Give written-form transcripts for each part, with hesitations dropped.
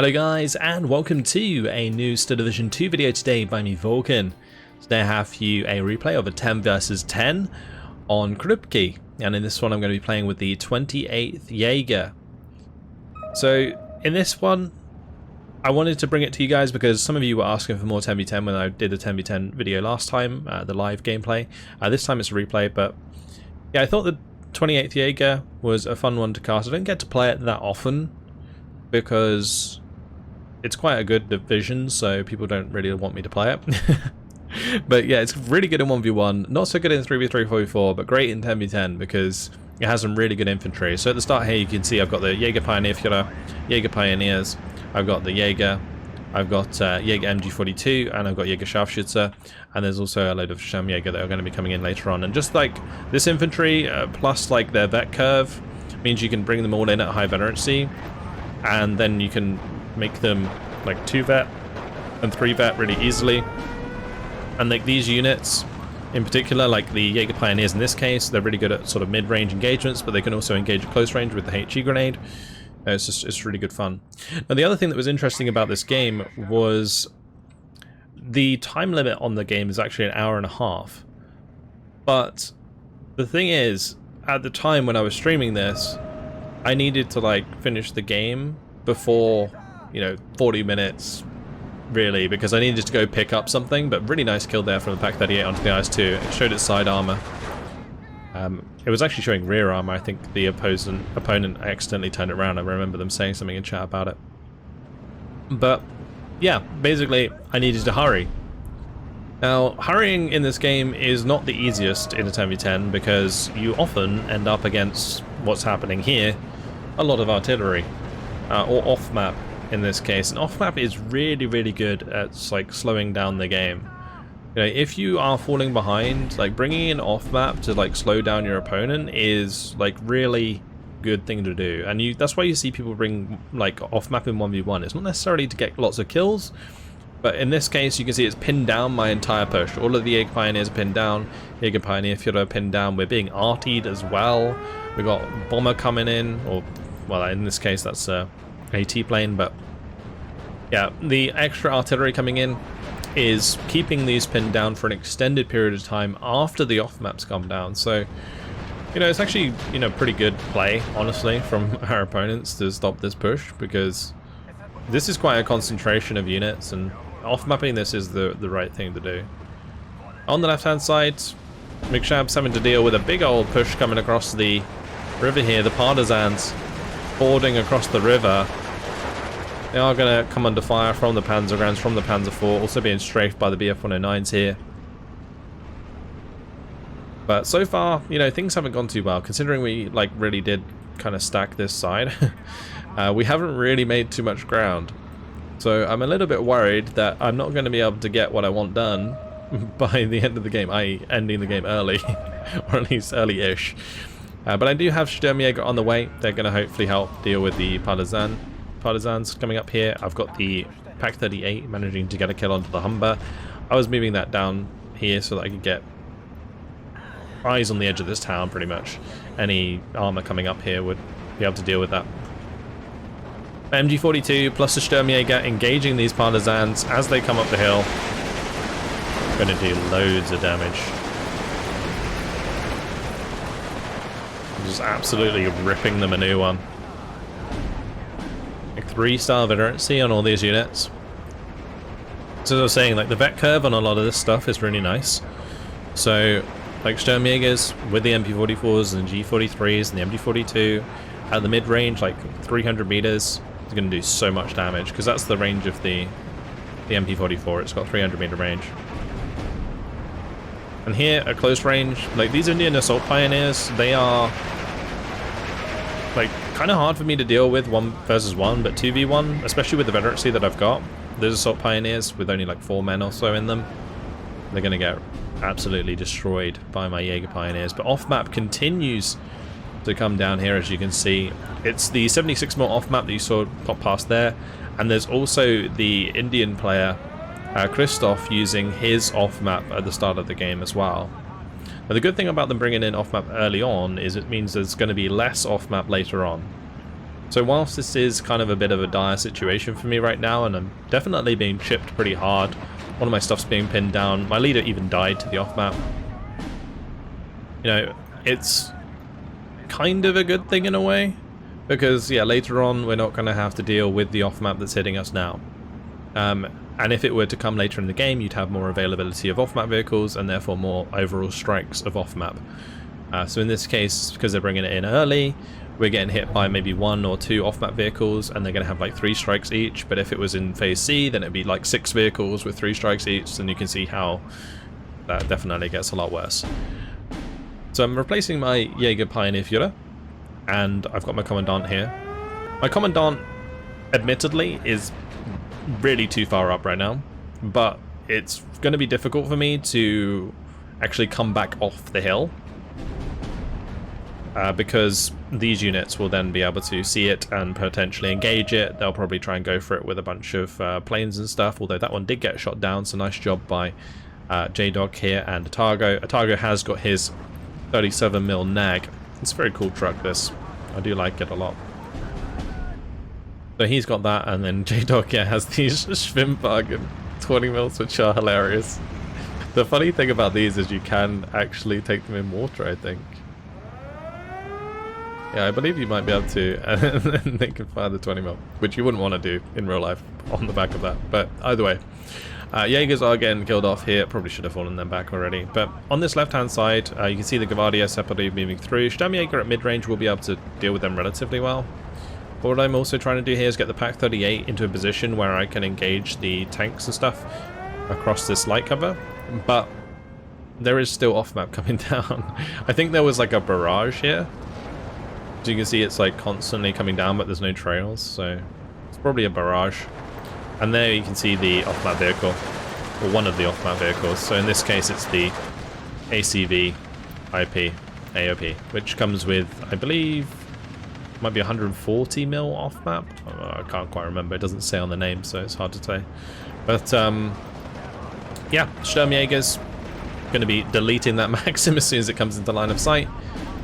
Hello guys, and welcome to a new Star Division 2 video today by me, Vulcan. Today I have for you a replay of a 10 versus 10 on Krupki, and in this one I'm going to be playing with the 28th Jager. So in this one, I wanted to bring it to you guys because some of you were asking for more 10v10 when I did the 10v10 video last time, the live gameplay. This time it's a replay, but yeah, I thought the 28th Jager was a fun one to cast. I don't get to play it that often because it's quite a good division, so people don't really want me to play it. But yeah, it's really good in 1v1, not so good in 3v3, 4v4, but great in 10v10 because it has some really good infantry. So at the start here you can see I've got the Jager Pioneer Führer, Jager Pioneers, I've got the Jager, I've got Jager MG42, and I've got Jager Scharfschütze, and there's also a load of Sturmjäger that are going to be coming in later on. And just like this infantry, plus like their vet curve, means you can bring them all in at high veterancy, and then you can make them like 2 vet and 3 vet really easily. And like these units in particular, like the Jager Pioneers in this case, they're really good at sort of mid-range engagements, but they can also engage at close range with the HE grenade. It's really good fun. Now the other thing that was interesting about this game was the time limit on the game is actually an hour and a half. But the thing is, at the time when I was streaming this, I needed to like finish the game before, 40 minutes really, because I needed to go pick up something. But really nice kill there from the Pak 38 onto the IS-2. It showed its side armor. It was actually showing rear armor. I think the opponent accidentally turned it around. I remember them saying something in chat about it. But yeah, basically I needed to hurry. Now, hurrying in this game is not the easiest in a 10v10 because you often end up against what's happening here, a lot of artillery, or off-map in this case. And off-map is really, really good at like slowing down the game. If you are falling behind, like bringing in off-map to like slow down your opponent is like really good thing to do. And that's why you see people bring like off-map in 1v1. It's not necessarily to get lots of kills, but in this case you can see it's pinned down my entire push. All of the Jager Pioneers are pinned down, Jager Pioneer Führer pinned down. We're being artied as well. We've got bomber coming in, or well, in this case that's a AT plane, but yeah, the extra artillery coming in is keeping these pinned down for an extended period of time after the off-maps come down. So, it's actually, pretty good play, honestly, from our opponents to stop this push, because this is quite a concentration of units, and off-mapping this is the right thing to do. On the left-hand side, McShab's having to deal with a big old push coming across the river here. The partisans fording across the river. They are going to come under fire from the Panzergrams, from the Panzer IV, also being strafed by the Bf-109s here. But so far, things haven't gone too well, considering we like really did kind of stack this side. We haven't really made too much ground. So I'm a little bit worried that I'm not going to be able to get what I want done by the end of the game, i.e. ending the game early, or at least early-ish. But I do have Sturmjäger on the way. They're going to hopefully help deal with the partisans coming up here. I've got the Pak 38 managing to get a kill onto the Humber. I was moving that down here so that I could get eyes on the edge of this town pretty much. Any armor coming up here would be able to deal with that. MG42 plus the Sturmjäger engaging these partisans as they come up the hill. Going to do loads of damage. Just absolutely ripping them a new one. 3-star veterancy on all these units. So as I was saying, like the vet curve on a lot of this stuff is really nice. So like Sturmjägers with the MP44s and the G43s and the MG42 at the mid-range, like 300 meters, is going to do so much damage because that's the range of the MP44. It's got 300 meter range. And here at close range, like these Indian assault pioneers, they are like kind of hard for me to deal with 1 versus 1, but 2v1, especially with the veterancy that I've got. Those assault pioneers with only like 4 men or so in them, they're going to get absolutely destroyed by my Jager Pioneers. But off-map continues to come down here, as you can see. It's the 76mm off-map that you saw pop past there, and there's also the Indian player Kristofte using his off-map at the start of the game as well. But the good thing about them bringing in off-map early on is it means there's going to be less off-map later on. So whilst this is kind of a bit of a dire situation for me right now, and I'm definitely being chipped pretty hard, one of my stuff's being pinned down, my leader even died to the off-map. You know, it's kind of a good thing in a way, because yeah, later on we're not going to have to deal with the off-map that's hitting us now. And if it were to come later in the game, you'd have more availability of off-map vehicles, and therefore more overall strikes of off-map. So in this case, because they're bringing it in early, we're getting hit by maybe 1 or 2 off-map vehicles, and they're going to have like 3 strikes each. But if it was in Phase C, then it'd be like 6 vehicles with 3 strikes each, and you can see how that definitely gets a lot worse. So I'm replacing my Jager Pioneer Führer, and I've got my Commandant here. My Commandant, admittedly, is really too far up right now, but it's going to be difficult for me to actually come back off the hill. Because these units will then be able to see it and potentially engage it. They'll probably try and go for it with a bunch of planes and stuff, although that one did get shot down, so nice job by J-Dog here and Atago. Atago has got his 37mm nag. It's a very cool truck, this. I do like it a lot. So he's got that, and then J-Dog has these Schwimmwagen 20mm, which are hilarious. The funny thing about these is you can actually take them in water, I think. Yeah, I believe you might be able to, and then they can fire the 20mm, which you wouldn't want to do in real life on the back of that. But either way, Jaegers are getting killed off here. Probably should have fallen them back already. But on this left-hand side, you can see the Gvardia separately moving through. Sturmjäger at mid-range will be able to deal with them relatively well. But what I'm also trying to do here is get the Pak 38 into a position where I can engage the tanks and stuff across this light cover. But there is still off-map coming down. I think there was like a barrage here. As you can see, it's like constantly coming down, but there's no trails, so it's probably a barrage. And there you can see the off-map vehicle, or one of the off-map vehicles. So in this case, it's the ACV IP AOP, which comes with, I believe, might be 140mm off-map. I can't quite remember. It doesn't say on the name, so it's hard to say. But yeah, Sturmjäger's going to be deleting that Maxim as soon as it comes into line of sight.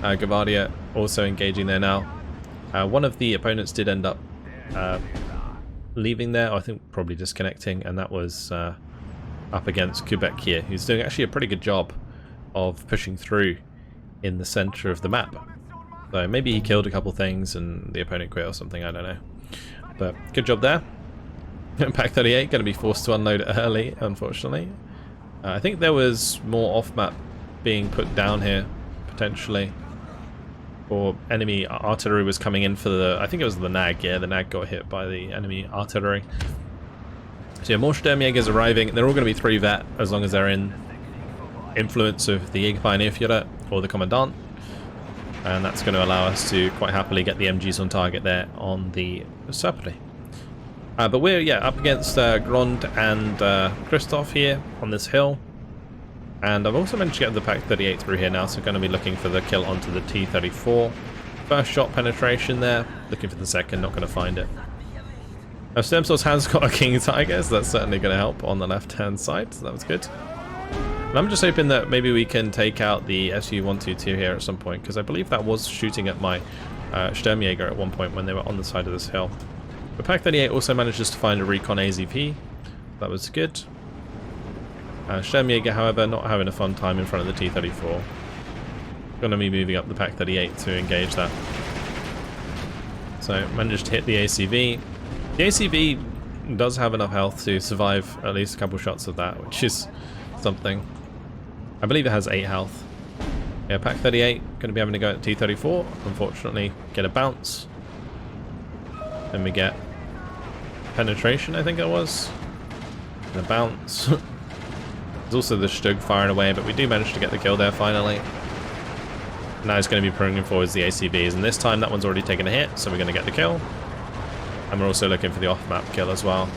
Gvardia also engaging there now. One of the opponents did end up leaving there, I think probably disconnecting, and that was up against Quebec here, who's doing actually a pretty good job of pushing through in the center of the map. So maybe he killed a couple things and the opponent quit or something, I don't know. But good job there. Pak 38 going to be forced to unload it early, unfortunately. I think there was more off-map being put down here, potentially. Or enemy artillery was coming in for the, I think it was the nag, yeah, the nag got hit by the enemy artillery. So yeah, more Sturmjägers arriving. They're all going to be 3 vet as long as they're in influence of the Jager Pioneer Führer or the Commandant. And that's going to allow us to quite happily get the MGs on target there on the Serpently. But we're, yeah, up against Grond and Christoph here on this hill. And I've also managed to get the Pak 38 through here now, so going to be looking for the kill onto the T-34. First shot penetration there, looking for the second, not going to find it. Now Stemsource has got a King Tiger, so that's certainly going to help on the left-hand side, so that was good. And I'm just hoping that maybe we can take out the Su-122 here at some point, because I believe that was shooting at my Sturmjäger at one point when they were on the side of this hill. But Pak 38 also manages to find a recon AZP, that was good. Sturmjäger, however, not having a fun time in front of the T-34. Going to be moving up the Pak 38 to engage that. So managed to hit the ACV. The ACV does have enough health to survive at least a couple shots of that, which is something. I believe it has 8 health. Yeah, Pak 38 going to be having to go at T-34. Unfortunately, get a bounce. Then we get penetration, I think it was. And a bounce. There's also the Stug firing away, but we do manage to get the kill there finally. Now he's going to be bringing forwards the ACVs, and this time that one's already taken a hit, so we're going to get the kill. And we're also looking for the off-map kill as well.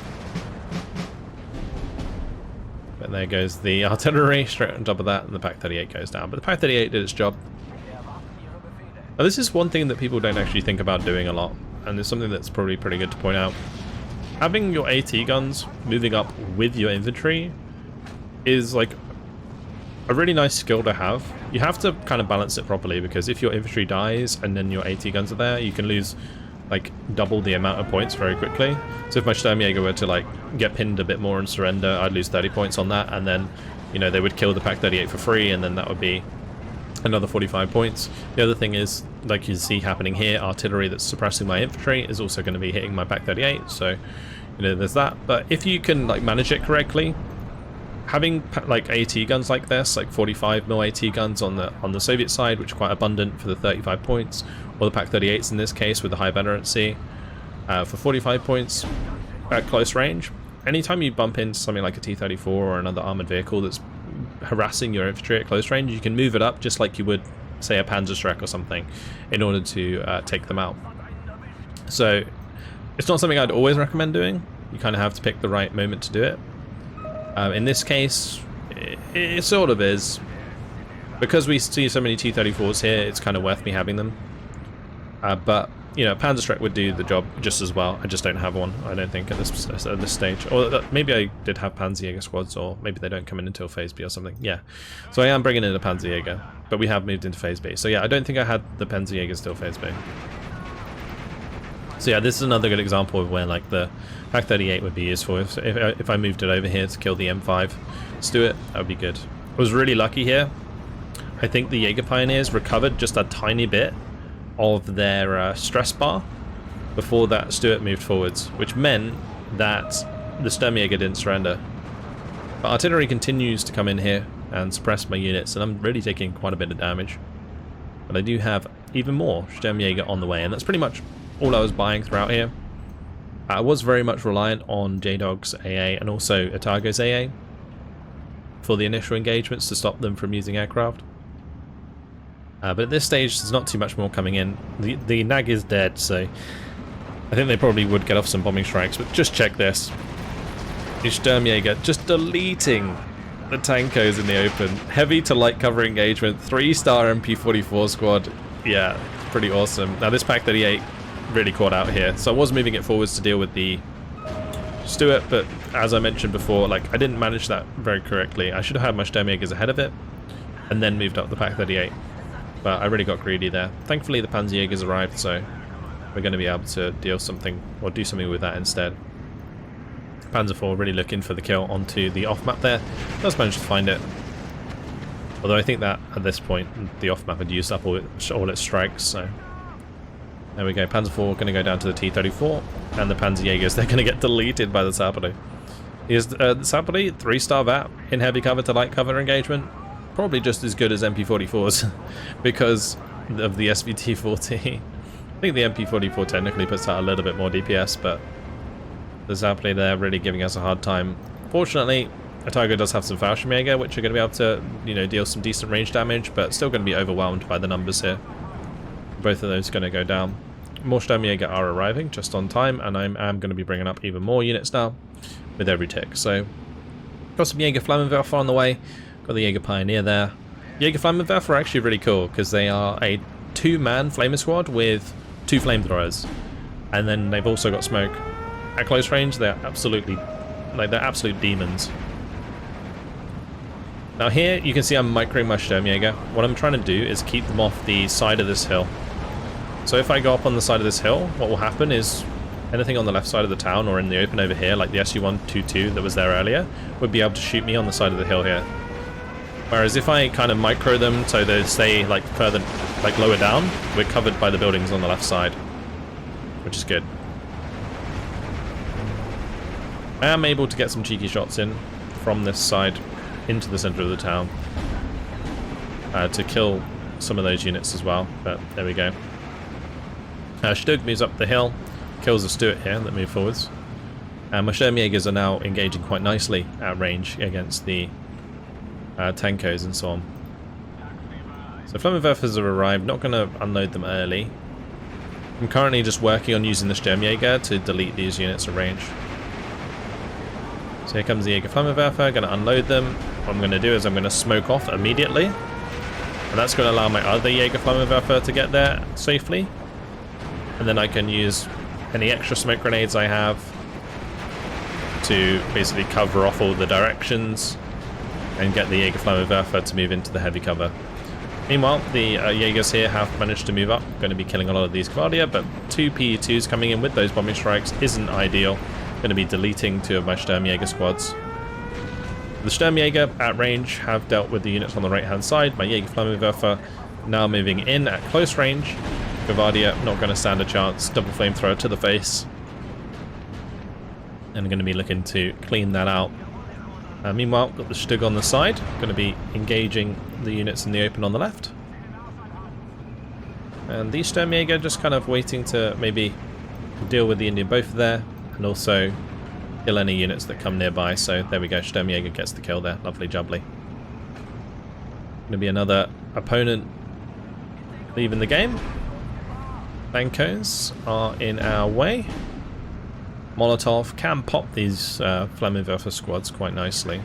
But there goes the artillery straight on top of that, and the Pak 38 goes down. But the Pak 38 did its job. Now this is one thing that people don't actually think about doing a lot, and it's something that's probably pretty good to point out. Having your AT guns moving up with your infantry is like a really nice skill to have. You have to kind of balance it properly, because if your infantry dies and then your AT guns are there, you can lose like double the amount of points very quickly. So if my Sturmjäger were to like get pinned a bit more and surrender, I'd lose 30 points on that, and then, you know, they would kill the Pak 38 for free, and then that would be another 45 points. The other thing is, like you see happening here, artillery that's suppressing my infantry is also going to be hitting my Pak 38, so, you know, there's that. But if you can like manage it correctly, having like AT guns like this, like 45mm AT guns on the Soviet side, which are quite abundant for the 35 points, or the Pak 38s in this case with the high veterancy, for 45 points at close range, anytime you bump into something like a T-34 or another armored vehicle that's harassing your infantry at close range, you can move it up just like you would, say, a Panzerschreck or something, in order to take them out. So it's not something I'd always recommend doing. You kind of have to pick the right moment to do it. In this case, it sort of is. Because we see so many T-34s here, it's kind of worth me having them. But, you know, Panzerschreck would do the job just as well. I just don't have one, I don't think, at this stage. Or maybe I did have Panzerjäger squads, or maybe they don't come in until Phase B or something. Yeah. So I am bringing in a Panzerjäger, but we have moved into Phase B. So yeah, I don't think I had the Panzerjäger still Phase B. So yeah, this is another good example of where like the Pak 38 would be useful. If I moved it over here to kill the M5 Stuart, that would be good. I was really lucky here. I think the Jaeger Pioneers recovered just a tiny bit of their stress bar before that Stuart moved forwards, which meant that the Sturmjäger didn't surrender. But artillery continues to come in here and suppress my units, and I'm really taking quite a bit of damage. But I do have even more Sturmjäger on the way, and that's pretty much all I was buying throughout here. I was very much reliant on J-Dog's AA and also Atago's AA for the initial engagements to stop them from using aircraft. But at this stage, there's not too much more coming in. The nag is dead, so I think they probably would get off some bombing strikes, but just check this. The Sturmjäger just deleting the Tankos in the open. Heavy to light cover engagement, 3-star MP44 squad. Yeah, pretty awesome. Now this Pak 38 really caught out here, so I was moving it forwards to deal with the Stuart, but as I mentioned before, like I didn't manage that very correctly. I should have had my Sturmjägers ahead of it, and then moved up the Pak 38. But I really got greedy there. Thankfully the Panzerjägers arrived, so we're going to be able to deal something, or do something with that instead. Panzer IV really looking for the kill onto the off-map there. Does manage to find it. Although I think that at this point the off-map had used up all its strikes, so there we go. Panzer IV going to go down to the T-34, and the Panzerjägers, they're going to get deleted by the Sapperly. Is the Sapperly 3-star VAT in heavy cover to light cover engagement? Probably just as good as MP44s because of the SVT-40. I think the MP44 technically puts out a little bit more DPS, but the Zappley there really giving us a hard time. Fortunately, Atago does have some Fallschirmjäger, which are going to be able to, you know, deal some decent range damage, but still going to be overwhelmed by the numbers here. Both of those are going to go down. More Sturmjäger are arriving just on time, and I am going to be bringing up even more units now with every tick. So, got some Jaeger Flammenwerfer on the way. Got the Jaeger Pioneer there. Jaeger Flammenwerfer are actually really cool because they are a 2-man flamer squad with 2 flamethrowers, and then they've also got smoke. At close range, they're absolutely, like, they're absolute demons. Now here you can see I'm microing my Sturmjäger. What I'm trying to do is keep them off the side of this hill. So if I go up on the side of this hill, what will happen is anything on the left side of the town or in the open over here, like the SU-122 that was there earlier, would be able to shoot me on the side of the hill here. Whereas if I kind of micro them so they stay like further, like lower down, we're covered by the buildings on the left side, which is good. I am able to get some cheeky shots in from this side into the center of the town to kill some of those units as well, but there we go. Stug moves up the hill, kills the Stuart here that move forwards, and my Sturmjägers are now engaging quite nicely at range against the Tankos and so on. So Flammenwerfers have arrived, not going to unload them early. I'm currently just working on using the Sturmjäger to delete these units at range. So here comes the Jaeger Flammenwerfer, going to unload them. What I'm going to do is I'm going to smoke off immediately, and that's going to allow my other Jaeger Flammenwerfer to get there safely, and then I can use any extra smoke grenades I have to basically cover off all the directions and get the Jaeger Flammenwerfer to move into the heavy cover. Meanwhile, the Jaegers here have managed to move up, going to be killing a lot of these Gvardia, but 2 PE2s coming in with those bombing strikes isn't ideal. Going to be deleting 2 of my Sturmjäger squads. The Sturmjäger at range have dealt with the units on the right hand side. My Jaeger Flammenwerfer now moving in at close range. Gvardia not going to stand a chance. Double flamethrower to the face. And going to be looking to clean that out. Meanwhile, got the Stug on the side. Going to be engaging the units in the open on the left. And the Sturmjäger just kind of waiting to maybe deal with the Indian both there. And also kill any units that come nearby. So there we go, Sturmjäger gets the kill there. Lovely jubbly. Going to be another opponent leaving the game. Bankos are in our way. Molotov can pop these Flammenwerfer squads quite nicely.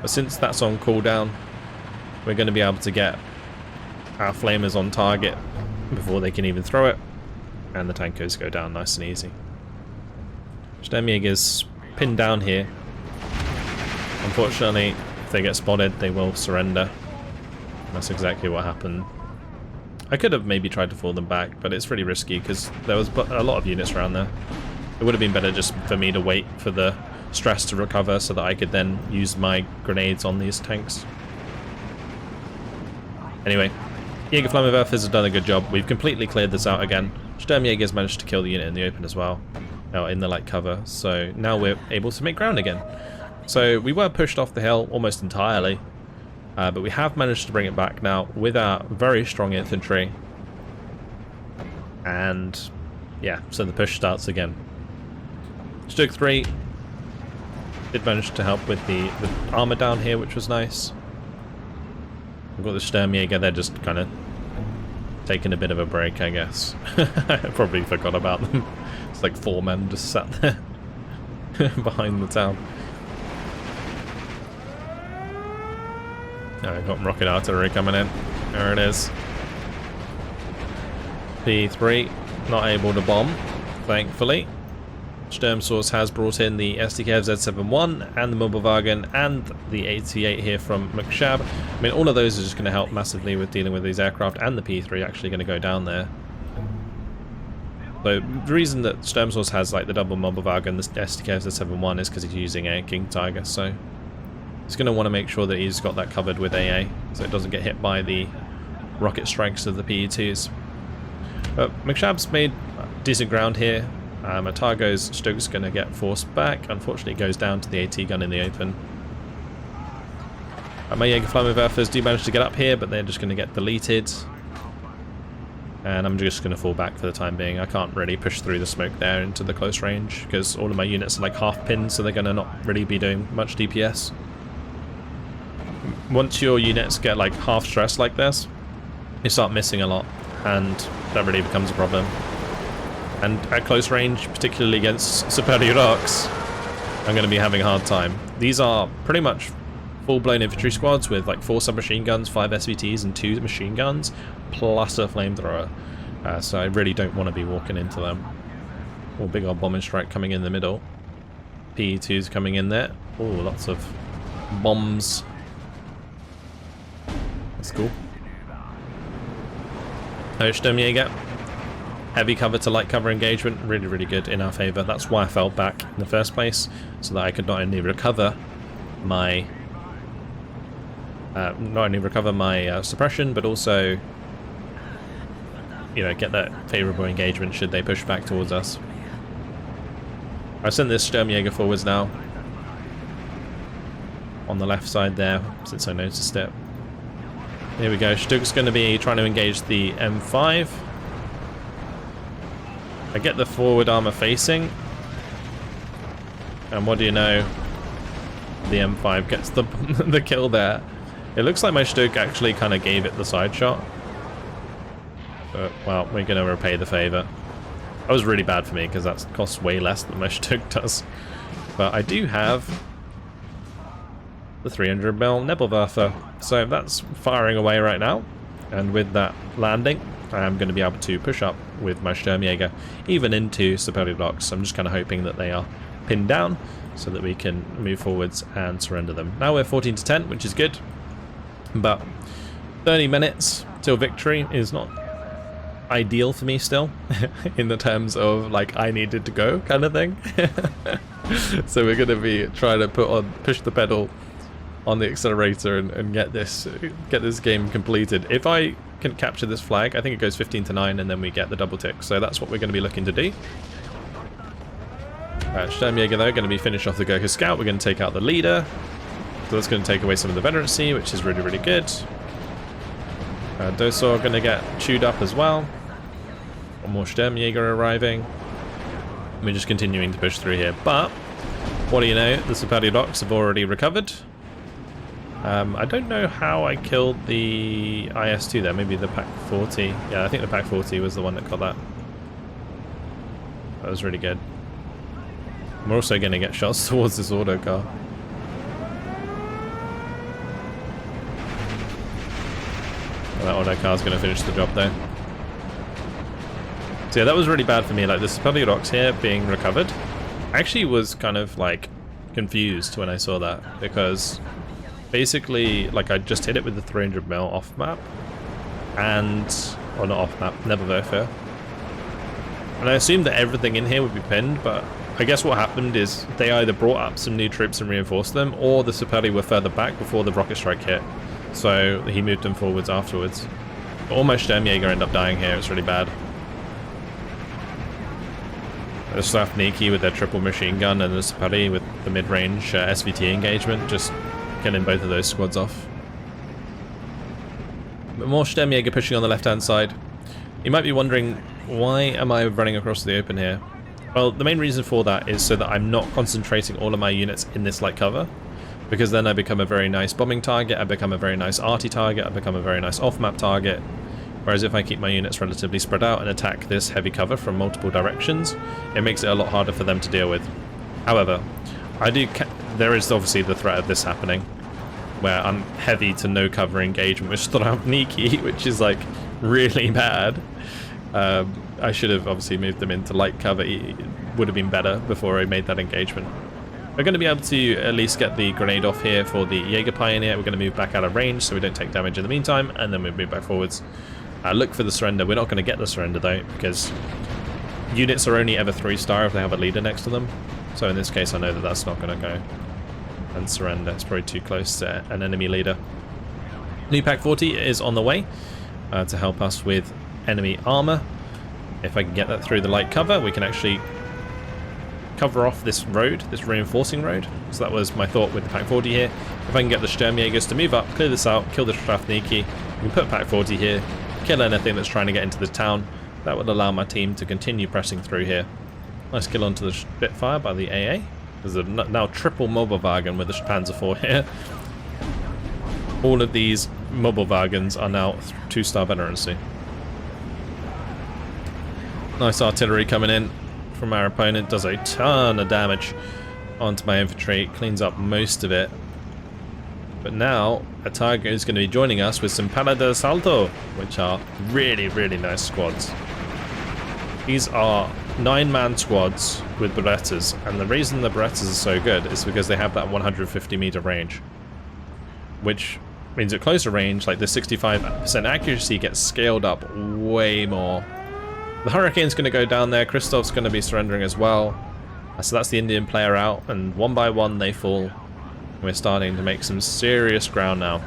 But since that's on cooldown, we're going to be able to get our flamers on target before they can even throw it. And the tankers go down nice and easy. Sturmjäger's pinned down here. Unfortunately, if they get spotted, they will surrender. That's exactly what happened. I could have maybe tried to fall them back, but it's really risky because there was a lot of units around there. It would have been better just for me to wait for the stress to recover so that I could then use my grenades on these tanks. Anyway, Jaeger Flammenwerfers have done a good job. We've completely cleared this out again. Sturmjäger's managed to kill the unit in the open as well. In the light cover. So now we're able to make ground again. So we were pushed off the hill almost entirely. But we have managed to bring it back now with our very strong infantry. And yeah, so the push starts again. Stug 3 did manage to help with the armor down here, which was nice. We've got the Sturmjäger, they're just kind of taking a bit of a break, I guess. I probably forgot about them. It's like 4 men just sat there behind the town. Oh, I've got rocket artillery coming in. There it is. P3 not able to bomb, thankfully. Sturmsource has brought in the SDKF Z71 and the Mobilwagen and the 88 here from McShab. I mean, all of those are just going to help massively with dealing with these aircraft, and the P3 actually going to go down there. So the reason that Sturmsource has like the double Mobilwagen, the SDKF Z71, is because he's using a King Tiger, so he's going to want to make sure that he's got that covered with AA, so it doesn't get hit by the rocket strikes of the PE2s. But McShab's made decent ground here. Atago's Stug's going to get forced back. Unfortunately, it goes down to the AT gun in the open. My Jaeger Flammenwerfers do manage to get up here, but they're just going to get deleted. And I'm just going to fall back for the time being. I can't really push through the smoke there into the close range, because all of my units are like half pinned, so they're going to not really be doing much DPS. Once your units get like half stressed like this, you start missing a lot, and that really becomes a problem. And at close range, particularly against superior rocks, I'm going to be having a hard time. These are pretty much full-blown infantry squads with like 4 submachine guns, 5 SVTs, and 2 machine guns, plus a flamethrower. So I really don't want to be walking into them. Oh, big old bombing strike coming in the middle. PE2's coming in there. Oh, lots of bombs. That's cool. Sturmjäger. Heavy cover to light cover engagement, really, really good in our favour. That's why I fell back in the first place, so that I could not only recover my suppression, but also, you know, get that favourable engagement should they push back towards us. I sent this Sturmjäger forwards now on the left side there, since I noticed it. Here we go. Stug's going to be trying to engage the M5. I get the forward armor facing, and what do you know, the M5 gets the the kill there. It looks like my Stug actually kind of gave it the side shot, but well, we're going to repay the favor. That was really bad for me because that costs way less than my Stug does, but I do have the 300mm Nebelwerfer, so that's firing away right now, and with that landing I'm going to be able to push up with my Sturmjäger even into superior blocks. I'm just kind of hoping that they are pinned down so that we can move forwards and surrender them. Now we're 14 to 10, which is good, but 30 minutes till victory is not ideal for me still, in the terms of like I needed to go kind of thing. So we're going to be trying to push the pedal on the accelerator and get this game completed. If I can capture this flag, I think it goes 15-9 and then we get the double tick. So that's what we're going to be looking to do. Jager though, going to be finished off the Gurkha scout. We're going to take out the leader. So that's going to take away some of the veterancy, which is really, really good. Dosor are going to get chewed up as well. One more Sturmjäger arriving. We're just continuing to push through here. But, what do you know, the Superior Docks have already recovered. I don't know how I killed the IS-2 there. Maybe the Pack 40. Yeah, I think the Pack 40 was the one that got that. That was really good. We're also going to get shots towards this auto car. That auto car is going to finish the job though. So yeah, that was really bad for me. Like the Superior Docks here being recovered. I actually was kind of like confused when I saw that, because basically like I just hit it with the 300mm off map, and or not off map, Nebelwerfer. And I assumed that everything in here would be pinned, but I guess what happened is they either brought up some new troops and reinforced them, or the Superi were further back before the rocket strike hit. So he moved them forwards afterwards. But almost Sturmjäger ended up dying here. It's really bad. The Slavniki with their triple machine gun and the Superi with the mid-range SVT engagement, just killing both of those squads off. But more Sturmjäger pushing on the left-hand side. You might be wondering, why am I running across the open here? Well, the main reason for that is so that I'm not concentrating all of my units in this light cover, because then I become a very nice bombing target, I become a very nice arty target, I become a very nice off-map target. Whereas if I keep my units relatively spread out and attack this heavy cover from multiple directions, it makes it a lot harder for them to deal with. However, there is obviously the threat of this happening, where I'm heavy to no cover engagement with Stravniki, which is like really bad. I should have obviously moved them into light cover. It would have been better before I made that engagement. We're going to be able to at least get the grenade off here for the Jaeger Pioneer. We're going to move back out of range so we don't take damage in the meantime, and then we'll move back forwards. Look for the surrender. We're not going to get the surrender though, because units are only ever 3-star if they have a leader next to them. So in this case I know that that's not going to go and surrender. It's probably too close to an enemy leader. New Pack 40 is on the way to help us with enemy armor. If I can get that through the light cover, we can actually cover off this road, this reinforcing road. So that was my thought with the Pack 40 here. If I can get the Sturmjägers to move up, clear this out, kill the Strafniki, we can put Pack 40 here, kill anything that's trying to get into the town. That would allow my team to continue pressing through here. Nice kill onto the Spitfire by the AA. There's a now triple Mobilwagen with the Panzer IV here. All of these Mobilwagens are now 2-star veterancy. Nice artillery coming in from our opponent, does a ton of damage onto my infantry, cleans up most of it. But now Atago is going to be joining us with some Pala de Salto, which are really, really nice squads. These are 9-man squads with Berettas, and the reason the Berettas are so good is because they have that 150-meter range, which means at closer range, like the 65% accuracy gets scaled up way more. The Hurricane's going to go down there, Christoph's going to be surrendering as well. So that's the Indian player out, and one by one they fall. We're starting to make some serious ground now.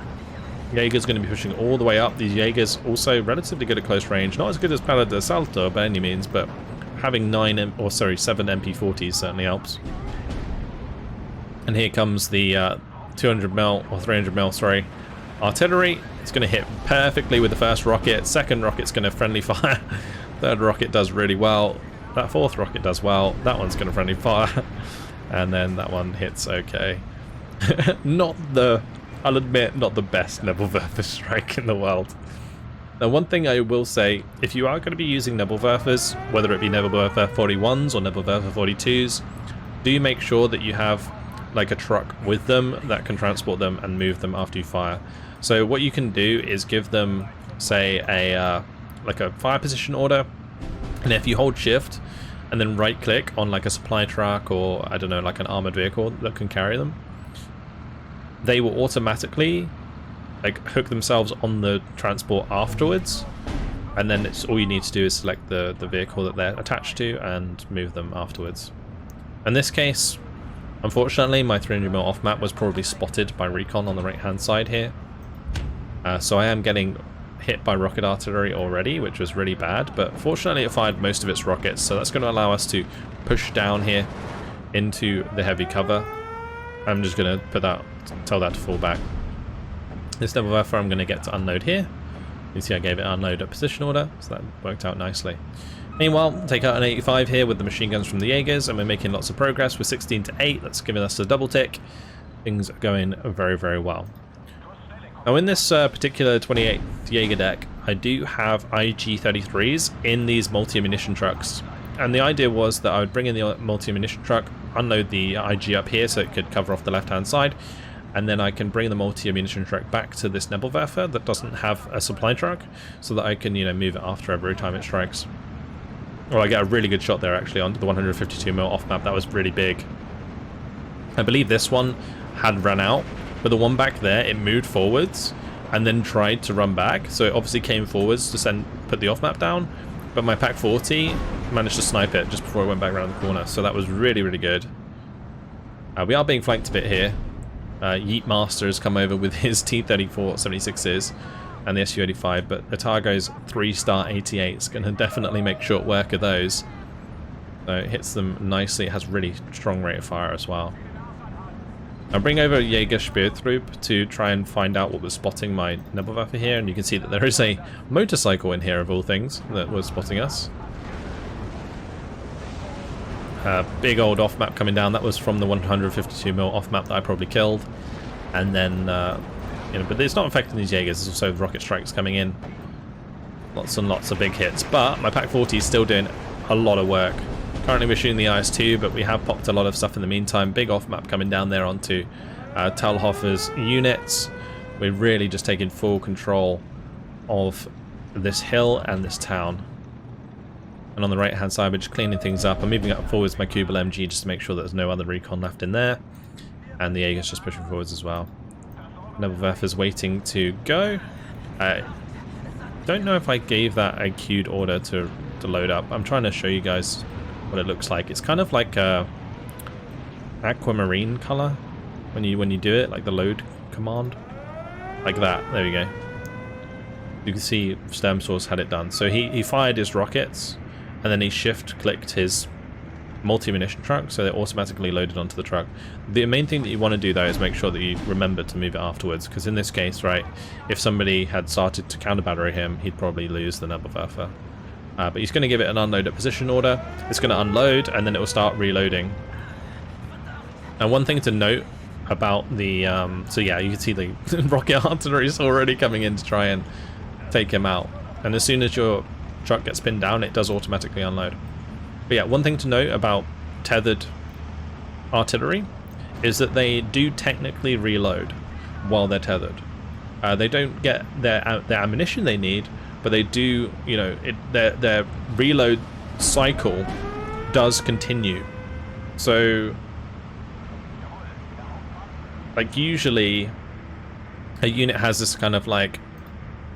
Jaeger's going to be pushing all the way up. These Jaegers also relatively good at close range. Not as good as Pala de Salto by any means, but having 7 MP40s certainly helps. And here comes the 200mm or 300mm, sorry, artillery. It's going to hit perfectly with the first rocket. Second rocket's going to friendly fire. Third rocket does really well. That fourth rocket does well. That one's going to friendly fire. And then that one hits okay. I'll admit, not the best Nebelwerfer strike in the world. Now, one thing I will say, if you are going to be using Nebelwerfers, whether it be Nebelwerfer 41s or Nebelwerfer 42s, do make sure that you have like a truck with them that can transport them and move them after you fire. So what you can do is give them, say, a fire position order, and if you hold shift and then right click on like a supply truck or I don't know, like an armored vehicle that can carry them, they will automatically like hook themselves on the transport afterwards, and then it's all you need to do is select the vehicle that they're attached to and move them afterwards. In this case, unfortunately, my 300mm off map was probably spotted by recon on the right hand side here, so I am getting hit by rocket artillery already, which was really bad, but fortunately it fired most of its rockets, so that's going to allow us to push down here into the heavy cover. I'm just going to tell that to fall back. This Nebelwerfer I'm going to get to unload here. You can see I gave it unload at position order, so that worked out nicely. Meanwhile, take out an 85 here with the machine guns from the Jagers, and we're making lots of progress. We're 16 to 8, that's giving us a double tick. Things are going very, very well. Now in this particular 28th Jaeger deck, I do have IG-33s in these multi-ammunition trucks. And the idea was that I would bring in the multi-ammunition truck, unload the IG up here so it could cover off the left-hand side, and then I can bring the multi-ammunition truck back to this Nebelwerfer that doesn't have a supply truck, so that I can, you know, move it after every time it strikes. Well, I get a really good shot there actually onto the 152mm off map. That was really big. I believe this one had run out, but the one back there, it moved forwards and then tried to run back, so it obviously came forwards to put the off map down, but my Pak 40 managed to snipe it just before it went back around the corner, so that was really, really good. We are being flanked a bit here. Yeet Master has come over with his T-34 76s and the Su-85, but Otago's 3-star 88 is going to definitely make short work of those. So it hits them nicely. It has really strong rate of fire as well. I'll bring over Jager Speertrupp to try and find out what was spotting my Nebelwerfer here, and you can see that there is a motorcycle in here of all things that was spotting us. Big old off map coming down. That was from the 152mm off map that I probably killed, and then you know, but it's not affecting these Jaegers. There's also rocket strikes coming in, lots and lots of big hits. But my Pak 40 is still doing a lot of work. Currently we're shooting the IS-2, but we have popped a lot of stuff in the meantime. Big off map coming down there onto Talhofer's units. We're really just taking full control of this hill and this town. And on the right hand side we're just cleaning things up. I'm moving up forwards my Kubel MG just to make sure that there's no other recon left in there. And the Jaeger's just pushing forwards as well. Nebelwerfer's waiting to go. I don't know if I gave that a queued order to load up. I'm trying to show you guys what it looks like. It's kind of like a aquamarine color when you do it, like the load command, like that. There we go. You can see Sturmsource had it done. So he fired his rockets, and then he shift clicked his multi-munition truck, so they're automatically loaded onto the truck. The main thing that you want to do though is make sure that you remember to move it afterwards, because in this case, right, if somebody had started to counter battery him, he'd probably lose the Nebelwerfer. But he's going to give it an unload at position order. It's going to unload, and then it will start reloading. And one thing to note about the so yeah, you can see the rocket artillery is already coming in to try and take him out, and as soon as your truck gets pinned down, it does automatically unload. But yeah, one thing to note about tethered artillery is that they do technically reload while they're tethered. They don't get their ammunition they need, but they do, you know, their reload cycle does continue. So, like, usually a unit has this kind of like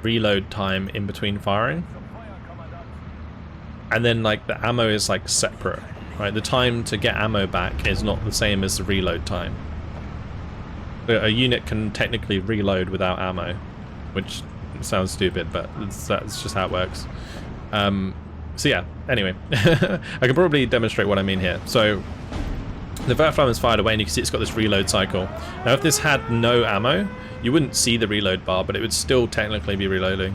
reload time in between firing, and then like the ammo is like separate, right? The time to get ammo back is not the same as the reload time. A unit can technically reload without ammo, which sounds stupid, but that's just how it works. So yeah, anyway, I can probably demonstrate what I mean here. So the Werfram is fired away, and you can see it's got this reload cycle. Now if this had no ammo, you wouldn't see the reload bar, but it would still technically be reloading.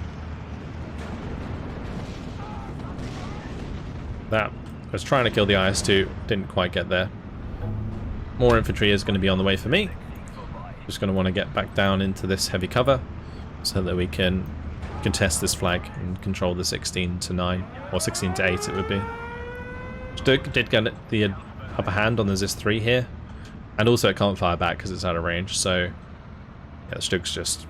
That I was trying to kill the IS-2, didn't quite get there. More infantry is going to be on the way for me. Just going to want to get back down into this heavy cover so that we can contest this flag and control the 16 to 9, or 16 to 8 it would be. Stug did get the upper hand on the ZIS-3 here, and also it can't fire back because it's out of range, so yeah, Stug's just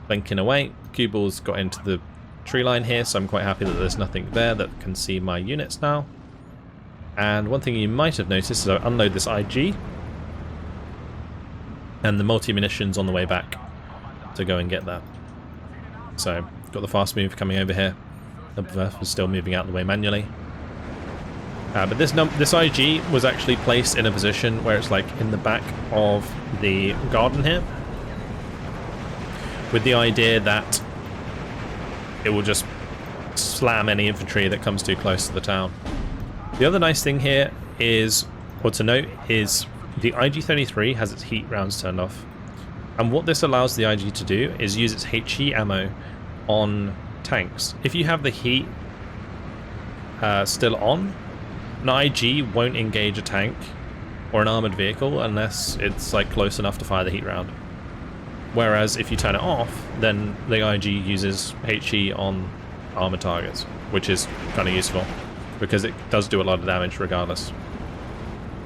blinking away. Kubel's got into the tree line here, so I'm quite happy that there's nothing there that can see my units now. And one thing you might have noticed is I unload this IG, and the multi-munitions on the way back. to go and get that. So, got the fast move coming over here. The Werfer was still moving out of the way manually. But this IG was actually placed in a position where it's like in the back of the garden here, with the idea that it will just slam any infantry that comes too close to the town. The other nice thing here is, or to note, is the IG-33 has its heat rounds turned off. And what this allows the IG to do is use its HE ammo on tanks. If you have the heat still on, an IG won't engage a tank or an armored vehicle unless it's like close enough to fire the heat round. Whereas if you turn it off, then the IG uses HE on armored targets, which is kind of useful because it does do a lot of damage regardless.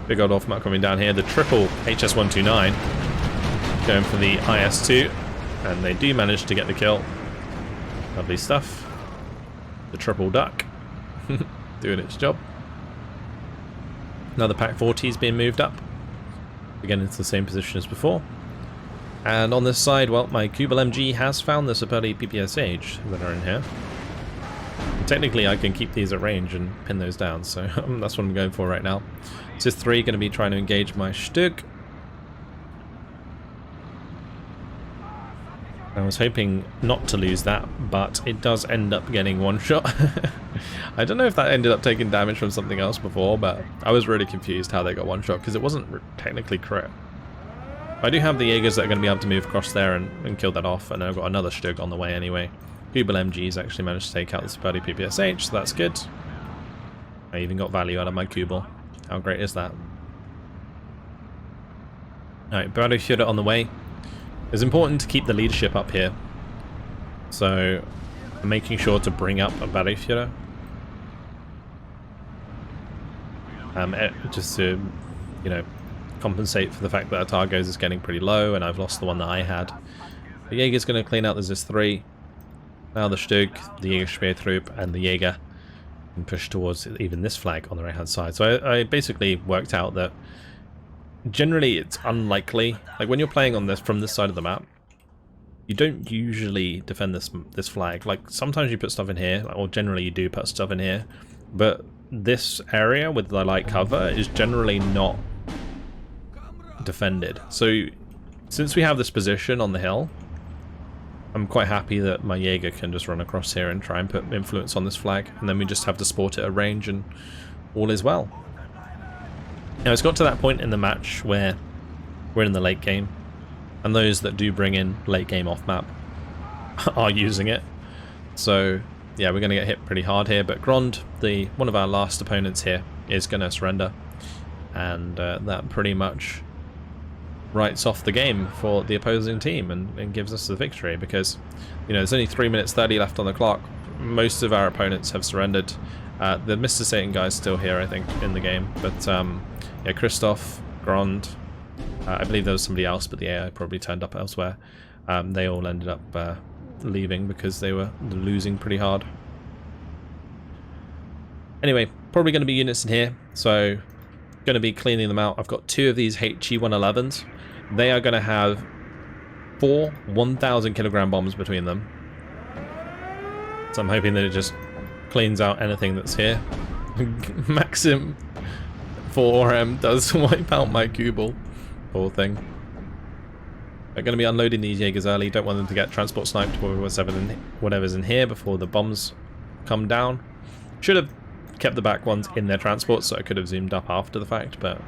Big old off map coming down here. The triple HS-129 going for the IS-2, and they do manage to get the kill. Lovely stuff. The triple duck doing its job. Another Pak 40 is being moved up, again into the same position as before. And on this side, well, my Kubel MG has found the Superdi PPSH that are in here. And technically I can keep these at range and pin those down, so that's what I'm going for right now. Cis 3 going to be trying to engage my Stug. I was hoping not to lose that, but it does end up getting one shot. I don't know if that ended up taking damage from something else before, but I was really confused how they got one shot because it wasn't technically crit. I do have the Jaegers that are going to be able to move across there and kill that off, and I've got another Stug on the way anyway. Kubel MG's actually managed to take out the Superdi PPSH, so that's good. I even got value out of my Kubel. How great is that? Alright, Battlegroup on the way. It's important to keep the leadership up here, so I'm making sure to bring up a Battlegroup, just to, you know, compensate for the fact that our Targos is getting pretty low and I've lost the one that I had. The Jager's going to clean out the Cis 3. Now the Stug, the Jager Speertroop, and the Jager can push towards even this flag on the right hand side. So I basically worked out that generally it's unlikely, like when you're playing on this from this side of the map, you don't usually defend this flag. Like sometimes you put stuff in here, or generally you do put stuff in here, but this area with the light cover is generally not defended. So since we have this position on the hill, I'm quite happy that my Jaeger can just run across here and try and put influence on this flag, and then we just have to support it at range and all is well. Now it's got to that point in the match where we're in the late game, and those that do bring in late game off map are using it. So yeah, we're going to get hit pretty hard here, but Grond, one of our last opponents here, is going to surrender, and that pretty much writes off the game for the opposing team and gives us the victory, because you know there's only 3 minutes 30 left on the clock. Most of our opponents have surrendered. The Mr. Satan guy's still here, I think, in the game, but yeah, Christoph, Grond, I believe there was somebody else, but the AI probably turned up elsewhere. They all ended up leaving because they were losing pretty hard. Anyway, probably going to be units in here, so going to be cleaning them out. I've got 2 of these HE-111s. They are going to have 4 1,000 kilogram bombs between them. So I'm hoping that it just cleans out anything that's here. Maxim 4M does wipe out my Kubel. Poor thing. We're going to be unloading these Jaegers early. Don't want them to get transport sniped or whatever's in here before the bombs come down. Should have kept the back ones in their transport so I could have zoomed up after the fact, but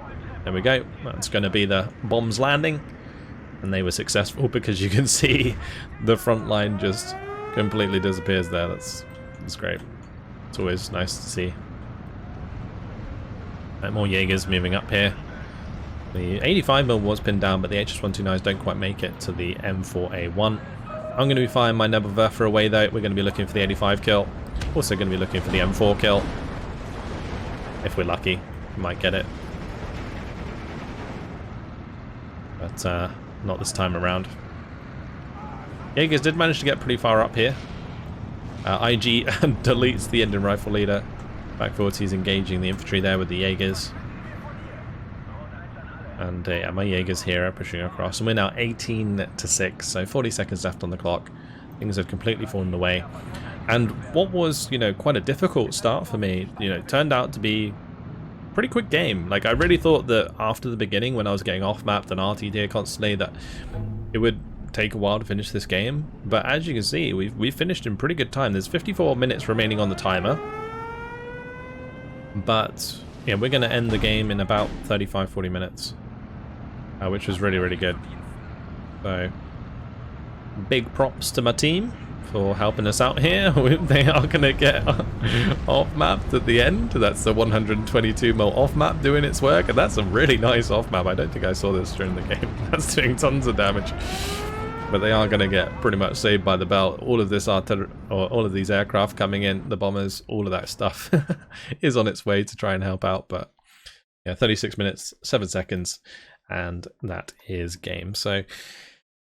there we go. That's going to be the bombs landing, and they were successful because you can see the front line just completely disappears there. That's great. It's always nice to see. More Jaegers moving up here. The 85mm was pinned down, but the HS-129s don't quite make it to the M4A1. I'm going to be firing my Nebelwerfer away though. We're going to be looking for the 85 kill. Also going to be looking for the M4 kill. If we're lucky, we might get it. But not this time around. Jaegers did manage to get pretty far up here. IG deletes the engine rifle leader. Pak 40 is engaging the infantry there with the Jaegers. And yeah, my Jaegers here are pushing across, and we're now 18-6, so 40 seconds left on the clock. Things have completely fallen away. And what was, you know, quite a difficult start for me, you know, turned out to be a pretty quick game. Like, I really thought that after the beginning, when I was getting off-mapped and RT'd constantly, that it would take a while to finish this game. But as you can see, we've finished in pretty good time. There's 54 minutes remaining on the timer. But yeah, we're going to end the game in about 35-40 minutes, which was really, really good. So, big props to my team for helping us out here. They are going to get off-mapped at the end. That's the 122 mil off-map doing its work, and that's a really nice off-map. I don't think I saw this during the game. That's doing tons of damage. But they are going to get pretty much saved by the bell. All of this artillery, or all of these aircraft coming in, the bombers, all of that stuff is on its way to try and help out. But yeah, 36 minutes, 7 seconds, and that is game. So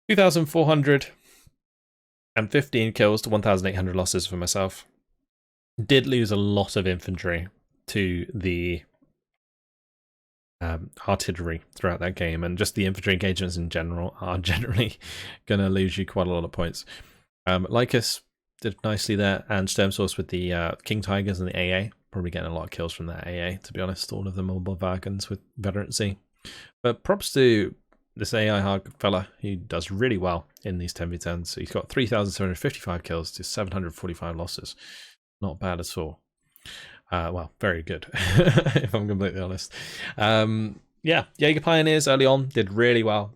2,415 kills to 1,800 losses for myself. Did lose a lot of infantry to the artillery throughout that game, and just the infantry engagements in general are generally going to lose you quite a lot of points. Lycus did nicely there, and Sturmsource with the King Tigers and the AA. Probably getting a lot of kills from that AA, to be honest. All of them are wagons with veterancy. But props to this AI hard fella, who does really well in these 10v10s. So he's got 3,755 kills to 745 losses. Not bad at all. Well, very good, if I'm completely honest. Yeah, Jager Pioneers early on did really well.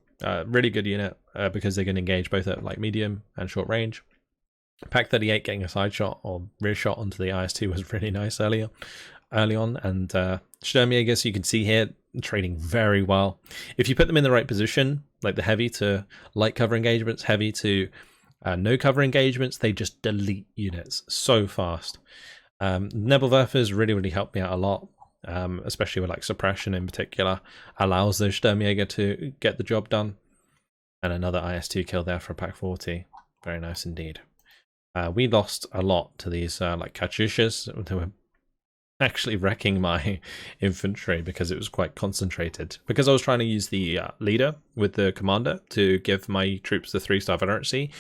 Really good unit because they can engage both at like medium and short range. Pack 38 getting a side shot or rear shot onto the IS-2 was really nice early on. And Sturmjägers, you can see here, trading very well. If you put them in the right position, like the heavy to light cover engagements, heavy to no cover engagements, they just delete units so fast. Nebelwerfers really helped me out a lot, especially with like suppression in particular. Allows those Sturmjäger to get the job done. And another IS-2 kill there for pack 40. Very nice indeed. We lost a lot to these like Katyushas. They were actually wrecking my infantry because it was quite concentrated. Because I was trying to use the leader with the commander to give my troops the 3-star veterancy.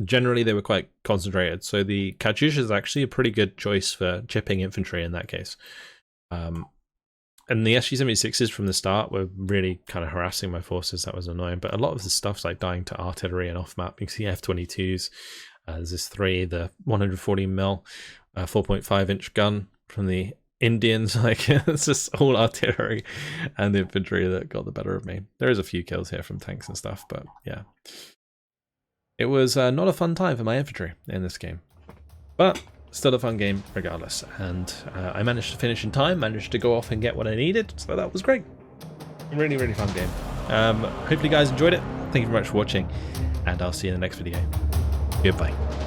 Generally, they were quite concentrated. So the Katyusha is actually a pretty good choice for chipping infantry in that case. And the SG-76s from the start were really kind of harassing my forces. That was annoying. But a lot of the stuff's like dying to artillery and off-map. You can see F-22s. There's this 3, the 140 mil 4.5 inch gun from the Indians. Like, it's just all artillery and the infantry that got the better of me. There is a few kills here from tanks and stuff, but yeah. It was not a fun time for my infantry in this game. But still a fun game regardless. And I managed to finish in time, managed to go off and get what I needed, so that was great. Really fun game. Hopefully you guys enjoyed it. Thank you very much for watching, and I'll see you in the next video. Goodbye.